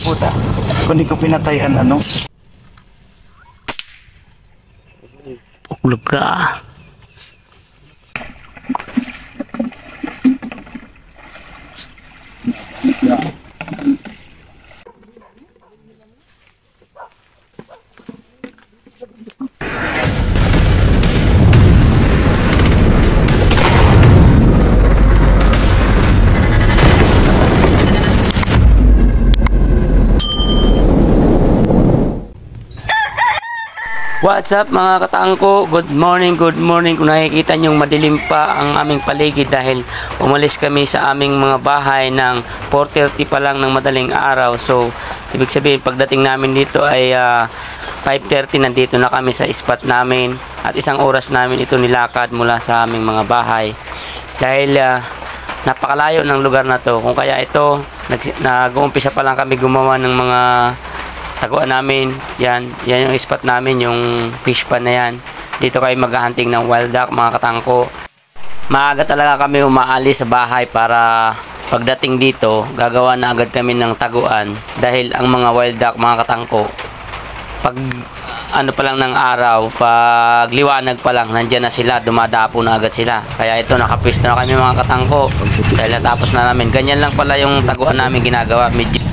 puta. Kung di ko pinatayan, ano? Ulog ka. What's up mga katangko? Good morning, good morning. Kung nakikita nyo madilim pa ang aming paligid dahil umalis kami sa aming mga bahay ng 4:30 pa lang ng madaling araw. So, ibig sabihin pagdating namin dito ay 5:30 nandito na kami sa spot namin at isang oras namin ito nilakad mula sa aming mga bahay. Dahil napakalayo ng lugar na to. Kung kaya ito, nag-uumpisa pa lang kami gumawa ng mga taguan namin. Yan yung spot namin, yung fish pan na yan. Dito kayo maghahunting ng wild duck mga katangko. Maaga talaga kami umaalis sa bahay para pagdating dito gagawa na agad kami ng taguan dahil ang mga wild duck mga katangko pag ano pa lang ng araw, pag liwanag pa lang nandyan na sila, dumadapo na agad sila. Kaya ito nakapwesto na kami mga katangko dahil natapos na namin. Ganyan lang pala yung taguan namin ginagawa, medyo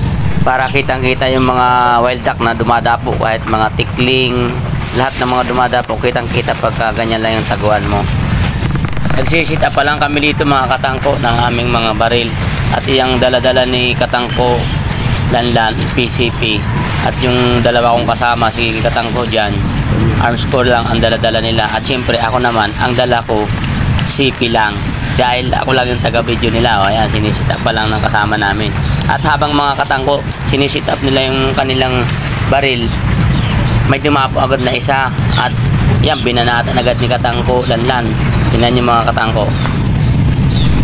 para kitang-kita yung mga wild duck na dumadapo, kahit mga tikling, lahat ng mga dumadapo, kitang-kita pagka ganyan lang yung taguan mo. Nagsisita pa lang kami dito mga katangko ng aming mga baril. At yung dala-dala ni katangko Lanlan, PCP, at yung dalawa kong kasama, si katangko dyan, arms core lang ang dala-dala nila. At syempre ako naman, ang dala ko CP lang. Dahil ako lang yung taga-video nila. O ayan, sinisit up pa lang ng kasama namin. At habang mga katangko, sinisit up nila yung kanilang baril, may dumapo agad na isa. At yan, binanatan agad ni katangko Lanlan. Tingnan yung mga katangko.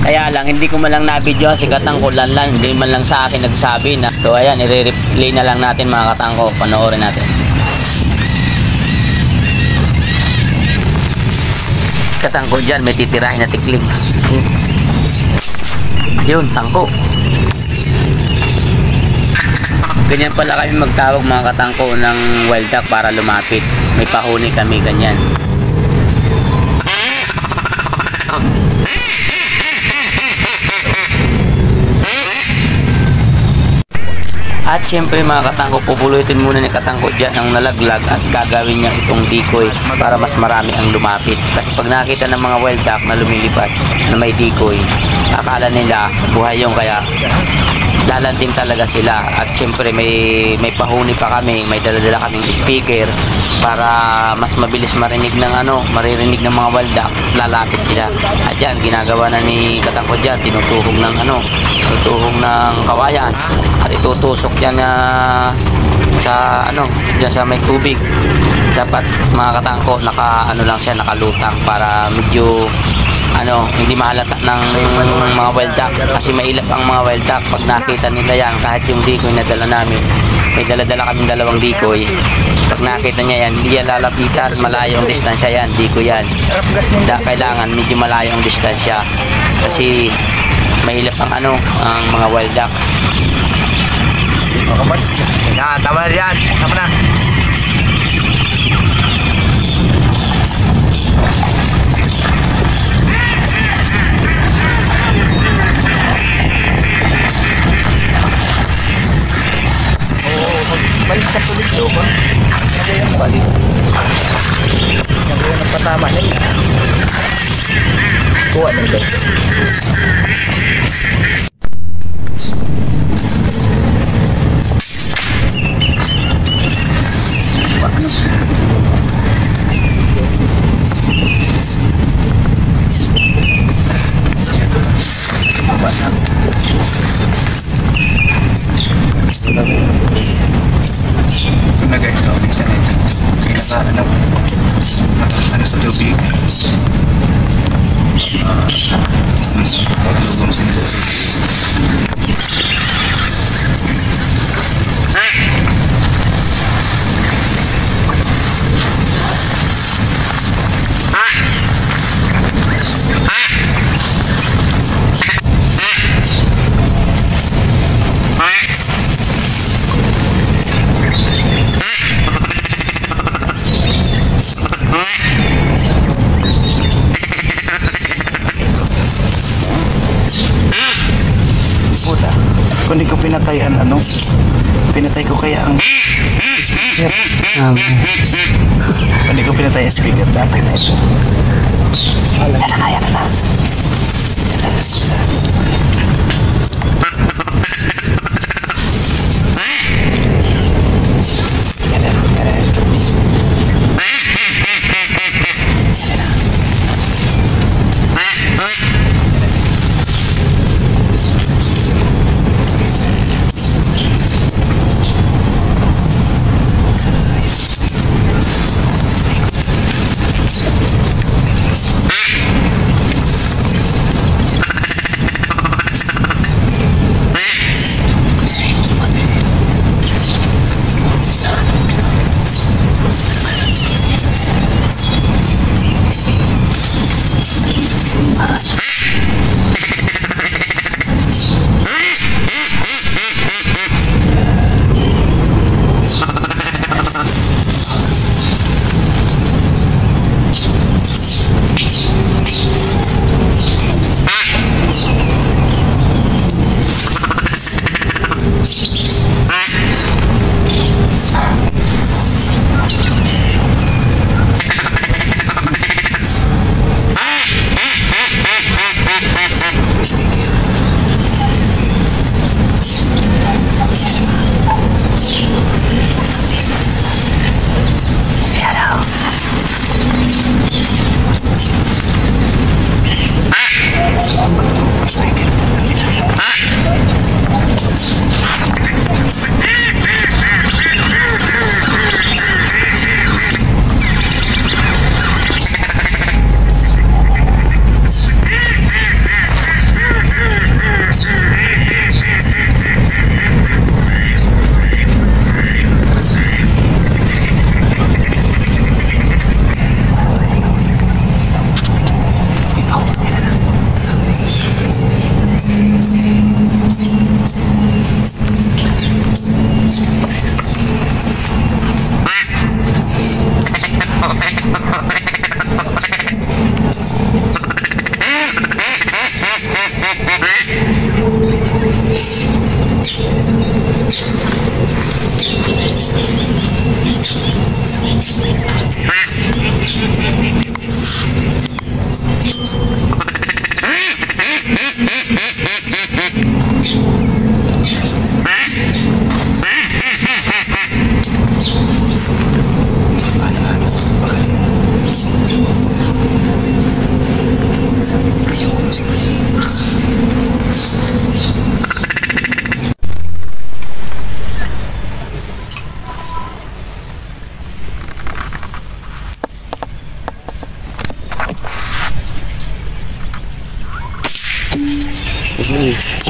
Kaya lang, hindi ko man lang na-video si katangko Lanlan. Hindi man lang sa akin nagsabi na. So ayan, i-replay na lang natin mga katangko. Panoorin natin. Katangko dyan, may titirahin na tikling. Yun, tangko. Ganyan pala kami magtawag mga katangko ng wild duck para lumapit. May pahuni kami, ganyan. At syempre mga katangko, pupulutin muna ni katangko dyan ang nalaglag at gagawin niya itong decoy para mas marami ang lumapit. Kasi pag nakita ng mga wild duck na lumilipad na may decoy, akala nila buhay yung, kaya lalanting talaga sila. At syempre may pahuni pa kami, may dala-dala kaming speaker para mas mabilis maririnig ng mga wild duck, lalapit sila. At yan, ginagawa na ni katangko dyan, tinutuhog ng kawayan at itutusok yan dyan sa may tubig. Dapat mga katangko nakalutang para medyo hindi mahalata ng mga wild duck, kasi mailap ang mga wild duck pag nakita nila yan. Kahit yung decoy na dala namin, may dala-dala kaming dalawang decoy, pag nakita niya yan, hindi yan lalapitan, malayo ang distansya yan, decoy yan. Kailangan medyo malayo ang distansya kasi mahilap ang mga wild duck. Tama na yan. Tama na. Balik sa tulig doon ba? Ano yung balik? Ano yung nagpatama nila? Kuha na ito. Na guys, bisa na ito. Ano sa tubig. Paglugong sa tubig. puta. Kung hindi ko pinatayan, pinatay ko kaya ang speaker. Kung hindi ko pinatay ang speaker, dapat na ito. Yan na.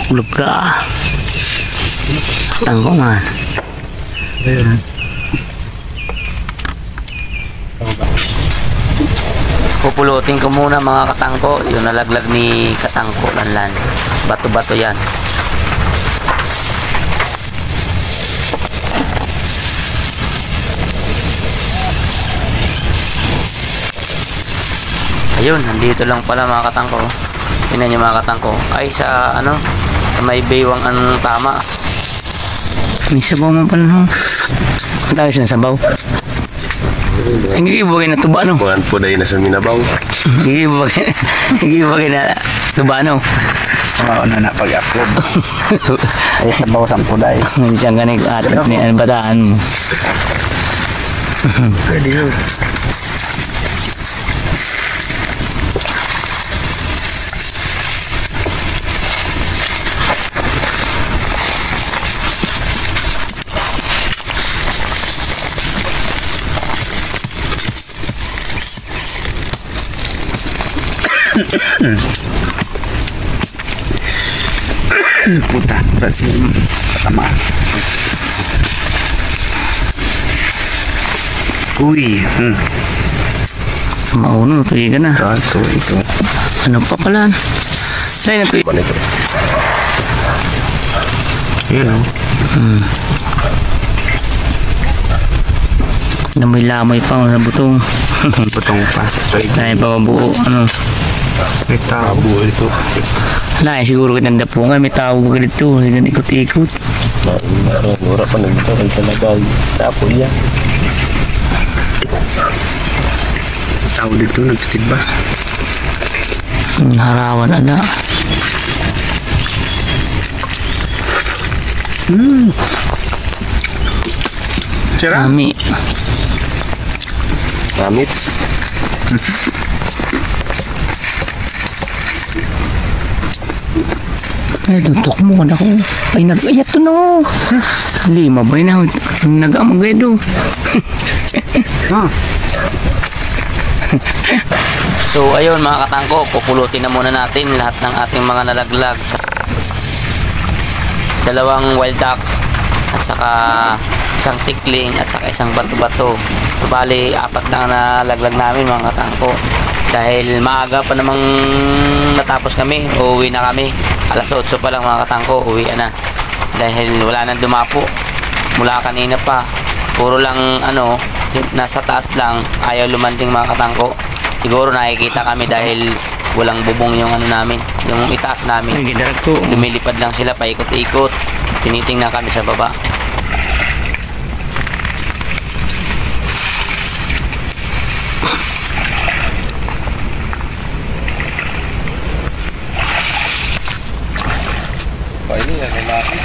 Ulog ka. Tangko man. Pupulutin ko muna mga katangko. Yung nalaglag ni katangko lanlan. Bato-bato yan. Ayun, nandito lang pala mga katangko. Tingnan nyo mga katangko. Ay sa sa may baywang tama. May sabaw mo pala no. Ang tawag siya na sabaw. Ang gigibagay na tuba no. Buwan po dahil nasa Minabaw. Gigibagay na tuba no. Na pag-upload. Ay sabaw sa puday. Nandiyan ganit atat ni bataan mo. Pwede yun. Puta, berarti pertama. Uy, Mauno, tuloy ka na. Ito. Ano pa pala? Try na tuloy. Buwan ito. Yun o. Lamoy-lamoy pa sa butong. Butong pa. Tayo pa mabuo. May tabo ito. Na, siguro kinanda po nga, may tao ko dito, hindi ikot-ikot. Mura pa nagdito ay talaga. Tapo yan. Tao dito nagstid ba? Harawan na. Sira? Kami. Gamit. Ay, tutok mo na ko. Ay, nag-ayat to no. Lima ba yun? Nag-amagay do. So, ayun mga katangko, pupulutin na muna natin lahat ng ating mga nalaglag. Dalawang wild duck at saka isang tikling at saka isang bato-bato. So, bali, 4 lang na nalaglag namin mga katangko. Dahil maaga pa namang natapos kami, uuwi na kami. Alas 8 pa lang mga katangko, uwi na. Dahil wala nang dumapo. Mula kanina pa, puro lang nasa taas lang, ayaw lumanting mga katangko. Siguro nakikita kami dahil walang bubong yung namin, yung itaas namin. Lumilipad lang sila paikot-ikot. Tinitingnan kami sa baba. Pwede yan, lalaki.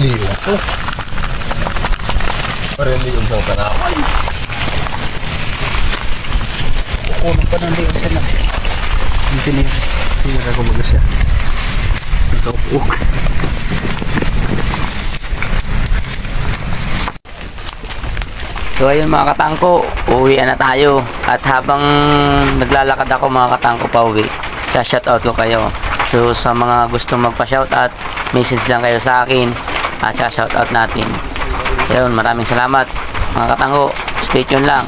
Liwa to. Parang liwa mo ka na. Kukunan pa ng liwa siya na siya. Hindi na yun. Hindi na kumaga siya. Ito po. So ayun mga katangko, uwi na tayo. At habang naglalakad ako mga katangko pa uwi, shoutout ko kayo. So sa mga gustong magpa-shoutout, message lang kayo sa akin at shoutout natin. Ayun, maraming salamat mga katangko. Stay tuned lang.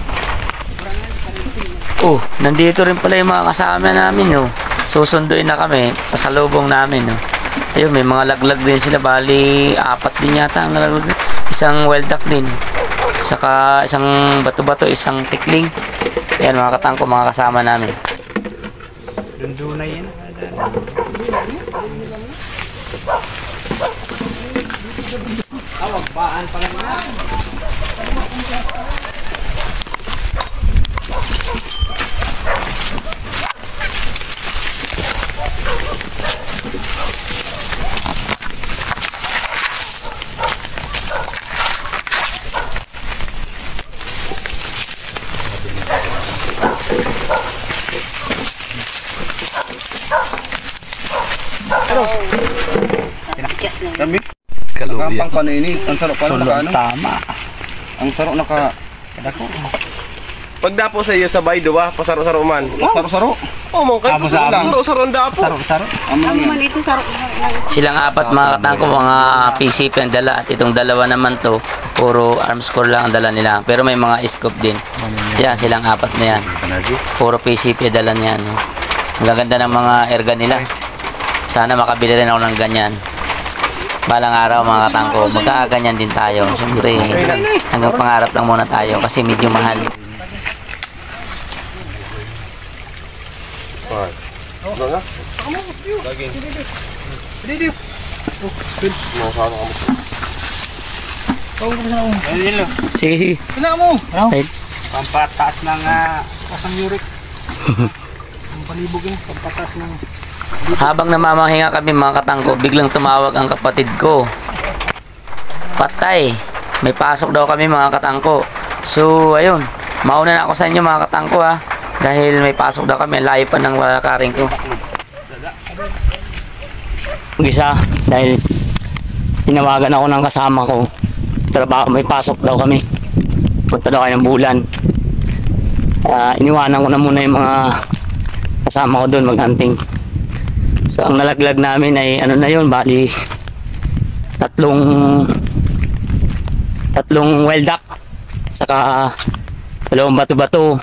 Oh, nandito rin pala yung mga kasama namin, no. Susunduin na kami, pasalubong namin, no. Ayun, may mga laglag din sila, bali 4 din yata ang nalaglag. Isang wild duck din, saka isang bato-bato, isang tikling. Ayan mga katangko, mga kasama namin. Dundo na yan. Awag baan pa lang na. Kami kalubya. Kampang kanini, ang sarok pa naka ano? Tama. Ang sarok naka kadako. Pag dapo sa iyo sabay duwa, pasaro-saro man. Saro-saro. Oh, mo kay pasaro-saro ang dapo. Saro-saro. Amo man ito sarok. Silang 4 mga katangko, mga PCP ang dala. At itong dalawa naman to, puro arms core lang ang dala nila. Pero may mga scope din. Yan, silang 4 na yan. Puro PCP ang dala niyan. No? Ang gaganda ng mga erga nila. Sana makabili rin ako ng ganyan. Balang araw mga katangko, magkakaganyan din tayo. Siyempre, hanggang pangarap lang muna tayo kasi medyo mahal. Sige, sige. Kailangan mo. Ano? Ay, Pampataas ng uric. Pampalibog yun. Pampataas ng... habang namamahinga kami mga katangko, biglang tumawag ang kapatid ko. Patay. May pasok daw kami mga katangko. So, ayun. Mauna na ako sa inyo mga katangko ha. Dahil may pasok daw kami. Layo pa ng walakaring ko. Mag-isa. Dahil tinawagan ako ng kasama ko. Trabaho, may pasok daw kami. Punta daw kayo ng bulan. Iniwanan ko na muna yung mga kasama ko doon mag-hunting. So ang nalaglag namin ay ano na yun, bali tatlong well duck saka dalawang bato-bato.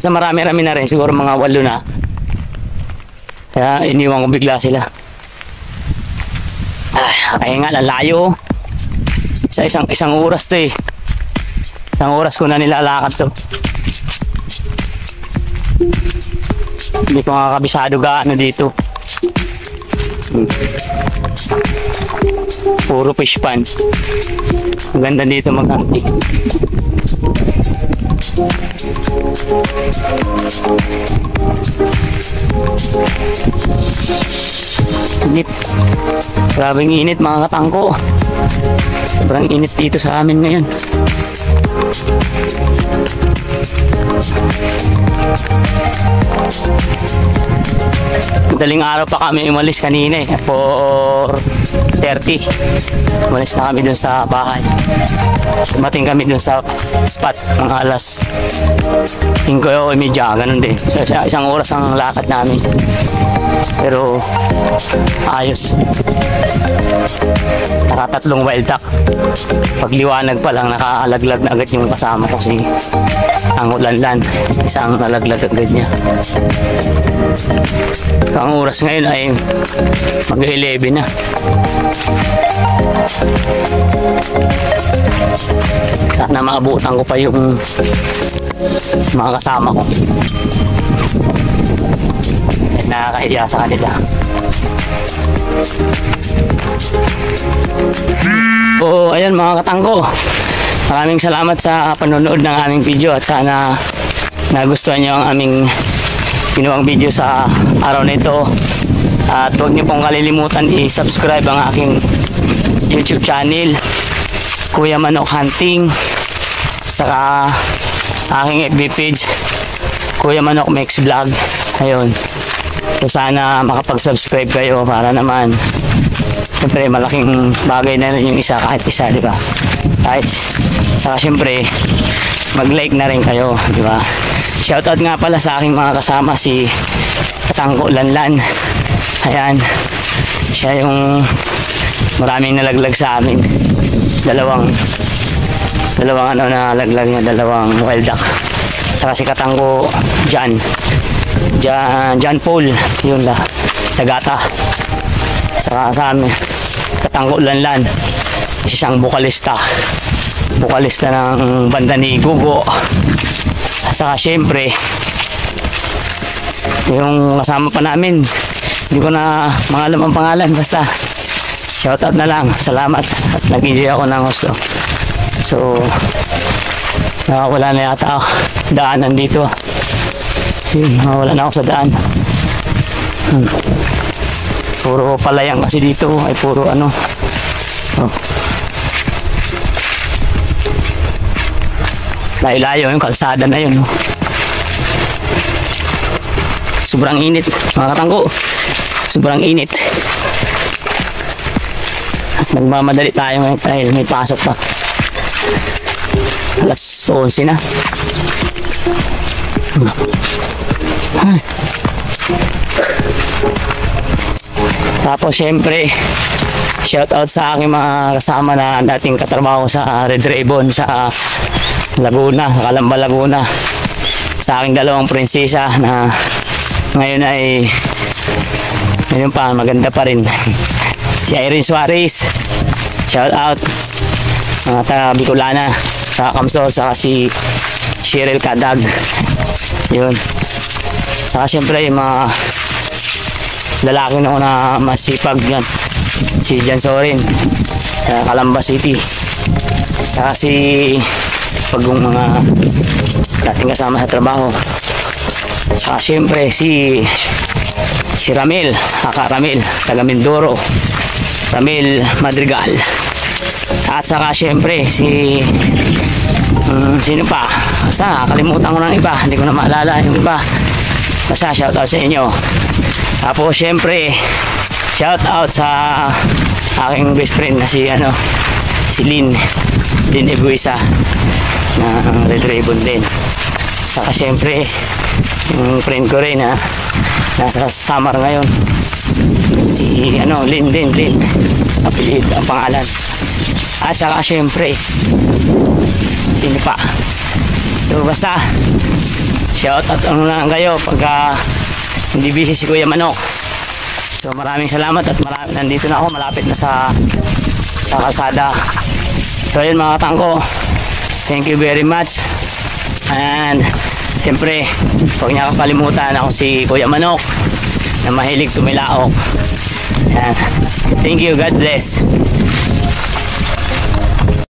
Sa marami-rami na rin, siguro mga 8 na. Kaya iniwan ko bigla sila. Kaya nga lalayo. Sa isang oras to eh. Isang oras ko na nilalakad to. Hindi ko nga kabisado gaano dito. Puro fish pan. Ang ganda dito mag-hunting. Init. Grabing init mga katangko. Sobrang init dito sa amin ngayon. Madaling araw pa kami umalis kanina eh. 4:30. Umalis na kami dun sa bahay. Dumating kami dun sa spot mga alas 5:30. Ganun din. So, isang oras ang lakad namin. Pero ayos. Nakatatlong wild duck. Pagliwanag pa lang nakaalaglag na agad yung kasama ko si ang ulanlan. Isang nalaglag agad niya. So, ang oras ngayon ay mag-11 na. Sana maabutan ko pa yung mga kasama ko. Nakakahiya sa kanila. So ayan mga katangko, maraming salamat sa panonood ng aming video at sana nagustuhan nyo ang aming ginawang video sa araw na ito. At huwag nyo pong kalilimutan i-subscribe ang aking YouTube channel, Kuya Manok Hunting, saka aking FB page, Kuya Manok Mix Vlog. Ayun. So sana makapag-subscribe kayo para naman siyempre malaking bagay na rin yung isa kahit isa, di ba? Kahit saka siyempre mag-like na rin kayo, di ba? Shoutout nga pala sa aking mga kasama si Katangko Lanlan. Ayan. Siya yung maraming nalaglag sa amin. Dalawang ano na nalaglag niya, dalawang wild duck. Saka si Katangko John Paul, yun la, Sagata. Saka sa amin, Katangko Lanlan, isang bukalista ng banda ni Gugo. Saka syempre, yung kasama pa namin, hindi ko na mangalam ang pangalan, basta shoutout na lang, salamat at nag-enjoy ako ng gusto. So, nakawala na yata ako daanan dito. Wala na ako sa daan. Puro palayang kasi dito ay puro ano. Layo-layo yung kalsada na yun. Sobrang init mga katangko. Sobrang init. Nagmamadali tayo ngayon dahil may pasok pa. Alas 11 na. Tapos syempre shoutout sa aking mga kasama na dating katrabaho sa Red Ribbon sa Laguna, sa Calamba, Laguna, sa aking dalawang prinsesa na Ngayon ay ngayon pa maganda pa rin. Si Irene Suarez, shout out. Mga taga Bicolana, sa Kamsor, saka si Cheryl Kadag. Yun. Saka syempre yung mga lalaki na masipag yan. Si Jan Sorin sa Calamba City. Saka si pagong mga dating kasama sa trabaho. Saka syempre si Ramil, Haka Ramil, taga Mindoro, Ramil Madrigal. At saka syempre si sino pa? Basta nakakalimutan ko ng iba, hindi ko na maalala yung iba. Basta shout out sa inyo. Tapos syempre shout out sa aking best friend na si Lynn Ebuisa na Red Ribbon din. Saka syempre yung friend ko rin na nasa summer ngayon, si Lynn apelid ang pangalan. At saka syempre sino pa? So basta shout out lang kayo pagka hindi busy si Kuya Manok. So maraming salamat at nandito na ako, malapit na sa kalsada. So yun mga tangko, thank you very much. And siyempre huwag niya kakalimutan ako si Kuya Manok na mahilig tumilaok. And thank you, God bless.